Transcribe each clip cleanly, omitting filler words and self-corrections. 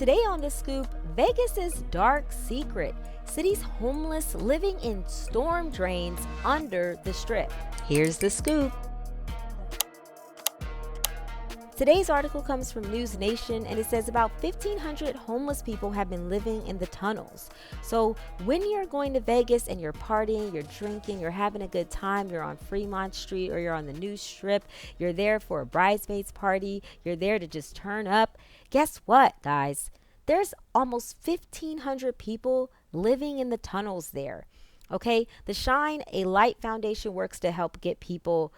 Today on The Scoop, Vegas's dark secret. City's homeless living in storm drains under the strip. Here's the scoop. Today's article comes from News Nation and it says about 1,500 homeless people have been living in the tunnels. So when you're going to Vegas and you're partying, you're drinking, you're having a good time, you're on Fremont Street or you're on the new strip, you're there for a bridesmaids party, you're there to just turn up. Guess what, guys? There's almost 1,500 people living in the tunnels there. Okay, the Shine a Light Foundation works to get people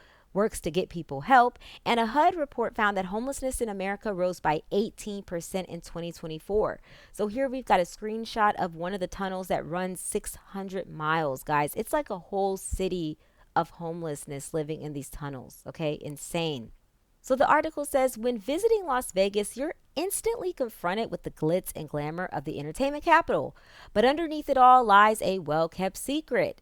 help. And a HUD report found that homelessness in America rose by 18% in 2024. So here we've got a screenshot of one of the tunnels that runs 600 miles, guys. It's like a whole city of homelessness living in these tunnels. Okay, insane. So the article says when visiting Las Vegas, you're instantly confronted with the glitz and glamour of the entertainment capital. But underneath it all lies a well-kept secret.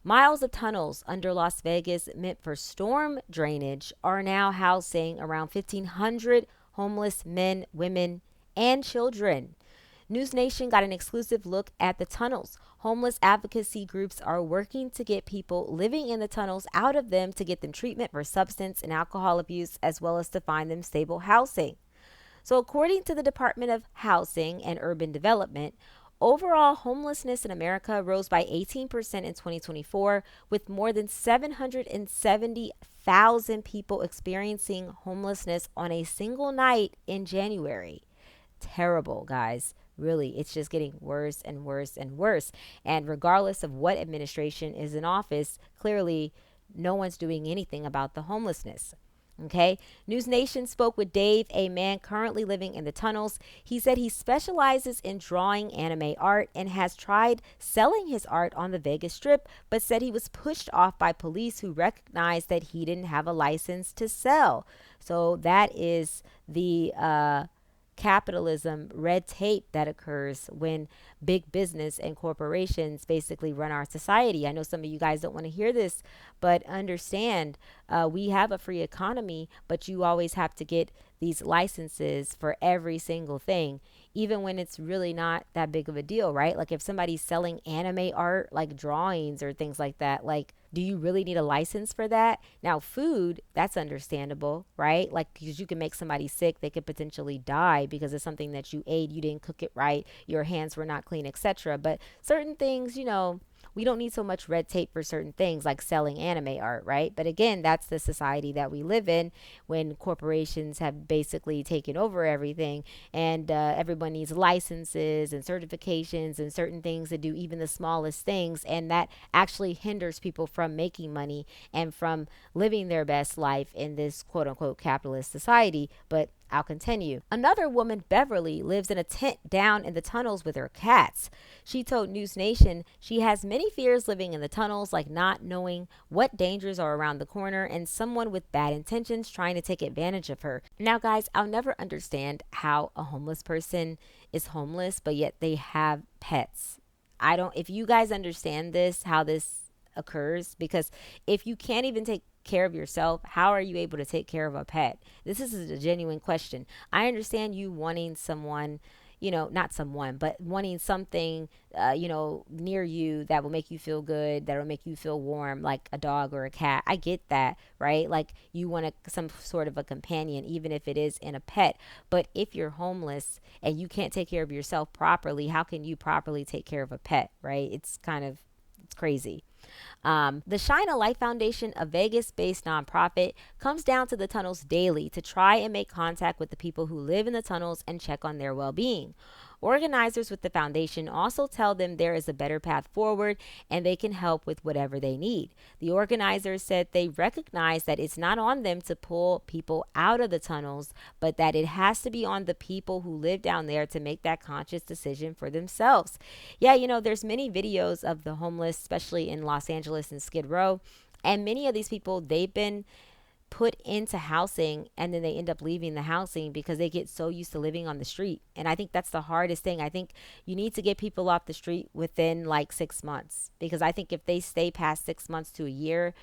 Miles of tunnels under Las Vegas meant for storm drainage are now housing around 1,500 homeless men, women, and children. News Nation got an exclusive look at the tunnels. Homeless advocacy groups are working to get people living in the tunnels out of them to get them treatment for substance and alcohol abuse, as well as to find them stable housing. So according to the Department of Housing and Urban Development, overall homelessness in America rose by 18% in 2024, with more than 770,000 people experiencing homelessness on a single night in January. Terrible, guys. Really, it's just getting worse and worse and worse. And regardless of what administration is in office, clearly no one's doing anything about the homelessness. Okay. News Nation spoke with Dave, a man currently living in the tunnels. He said he specializes in drawing anime art and has tried selling his art on the Vegas Strip, but said he was pushed off by police who recognized that he didn't have a license to sell. So that is the capitalism, red tape that occurs when big business and corporations basically run our society. I know some of you guys don't want to hear this, but understand we have a free economy, but you always have to get these licenses for every single thing, even when it's really not that big of a deal, right? Like if somebody's selling anime art, like drawings or things like that, like, do you really need a license for that? Now, food, that's understandable, right? Like, because you can make somebody sick, they could potentially die because of something that you ate, you didn't cook it right, your hands were not clean, etc. But certain things, we don't need so much red tape for certain things like selling anime art, right? But again, that's the society that we live in when corporations have basically taken over everything and everyone needs licenses and certifications and certain things to do even the smallest things. And that actually hinders people from making money and from living their best life in this quote unquote capitalist society. But I'll continue. Another woman, Beverly, lives in a tent down in the tunnels with her cats. She told News Nation she has many fears living in the tunnels, like not knowing what dangers are around the corner and someone with bad intentions trying to take advantage of her. Now, guys, I'll never understand how a homeless person is homeless, but yet they have pets. If you guys understand this, how this occurs, because if you can't even take care of yourself, how are you able to take care of a pet? This is a genuine question. I understand you wanting someone, not someone, but wanting something, near you that will make you feel good, that will make you feel warm, like a dog or a cat. I get that, right? Like you want some sort of a companion, even if it is in a pet. But if you're homeless and you can't take care of yourself properly, how can you properly take care of a pet, right? It's crazy. The Shine a Light Foundation, a Vegas-based nonprofit, comes down to the tunnels daily to try and make contact with the people who live in the tunnels and check on their well-being. Organizers with the foundation also tell them there is a better path forward and they can help with whatever they need. The organizers said they recognize that it's not on them to pull people out of the tunnels, but that it has to be on the people who live down there to make that conscious decision for themselves. Yeah, there's many videos of the homeless, especially in Los Angeles and Skid Row, and many of these people, they've been put into housing and then they end up leaving the housing because they get so used to living on the street. And I think that's the hardest thing. I think you need to get people off the street within like 6 months, because I think if they stay past 6 months to a year,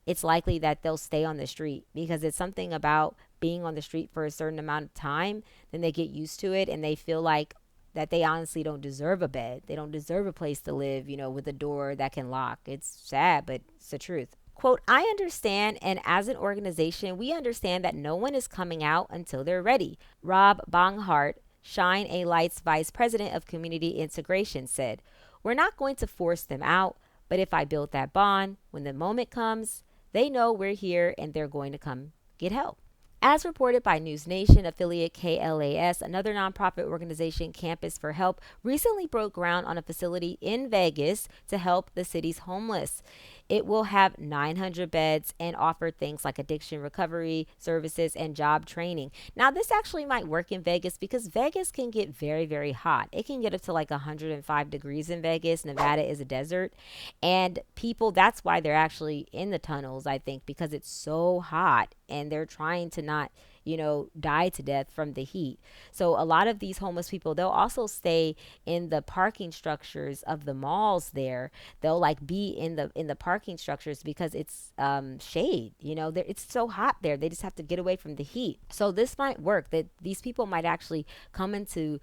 it's likely that they'll stay on the street because it's something about being on the street for a certain amount of time. Then they get used to it and they feel like that they honestly don't deserve a bed. They don't deserve a place to live, with a door that can lock. It's sad, but it's the truth. Quote, I understand, and as an organization, we understand that no one is coming out until they're ready. Rob Bonghart, Shine a Light's vice president of community integration, said, we're not going to force them out, but if I build that bond, when the moment comes, they know we're here and they're going to come get help. As reported by News Nation affiliate KLAS, another nonprofit organization, Campus for Help, recently broke ground on a facility in Vegas to help the city's homeless. It will have 900 beds and offer things like addiction recovery services and job training. Now, this actually might work in Vegas because Vegas can get very, very hot. It can get up to like 105 degrees in Vegas. Nevada is a desert. And people, that's why they're actually in the tunnels, I think, because it's so hot and they're trying to not die to death from the heat. So a lot of these homeless people, they'll also stay in the parking structures of the malls there. They'll like be in the parking structures because it's shade. It's so hot there. They just have to get away from the heat. So this might work. That these people might actually come into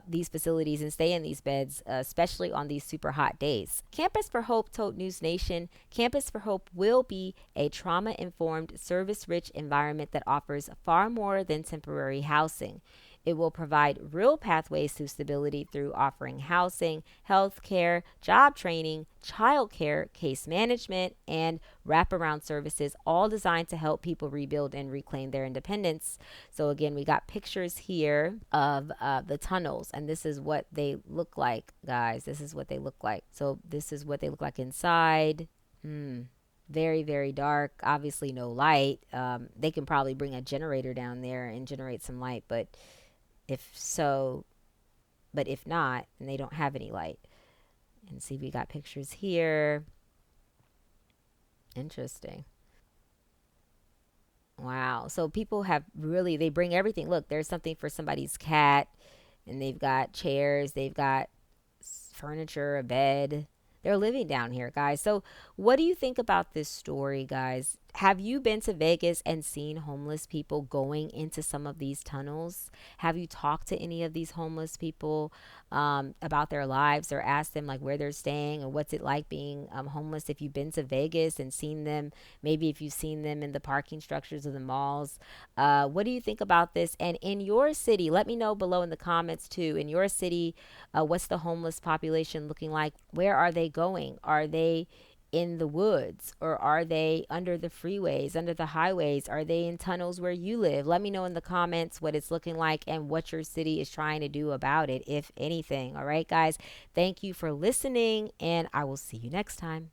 these facilities and stay in these beds, especially on these super hot days. Campus for Hope told News Nation, Campus for Hope will be a trauma-informed, service-rich environment that offers far more than temporary housing. It will provide real pathways to stability through offering housing, health care, job training, child care, case management, and wraparound services, all designed to help people rebuild and reclaim their independence. So, again, we got pictures here of the tunnels, and this is what they look like, guys. This is what they look like. So, this is what they look like inside. Very, very dark. Obviously, no light. They can probably bring a generator down there and generate some light, but if so, but if not, and they don't have any light. And see, we got pictures here. Interesting. Wow. So people have really, they bring everything. Look, there's something for somebody's cat, and they've got chairs, they've got furniture, a bed. They're living down here, guys. So, what do you think about this story, guys? Have you been to Vegas and seen homeless people going into some of these tunnels? Have you talked to any of these homeless people about their lives or asked them like where they're staying or what's it like being homeless? If you've been to Vegas and seen them, maybe if you've seen them in the parking structures of the malls, what do you think about this? And in your city, let me know below in the comments too. In your city, what's the homeless population looking like? Where are they going? Are they in the woods, or are they under the freeways, under the highways? Are they in tunnels where you live? Let me know in the comments what it's looking like and what your city is trying to do about it, if anything. All right, guys, thank you for listening, and I will see you next time.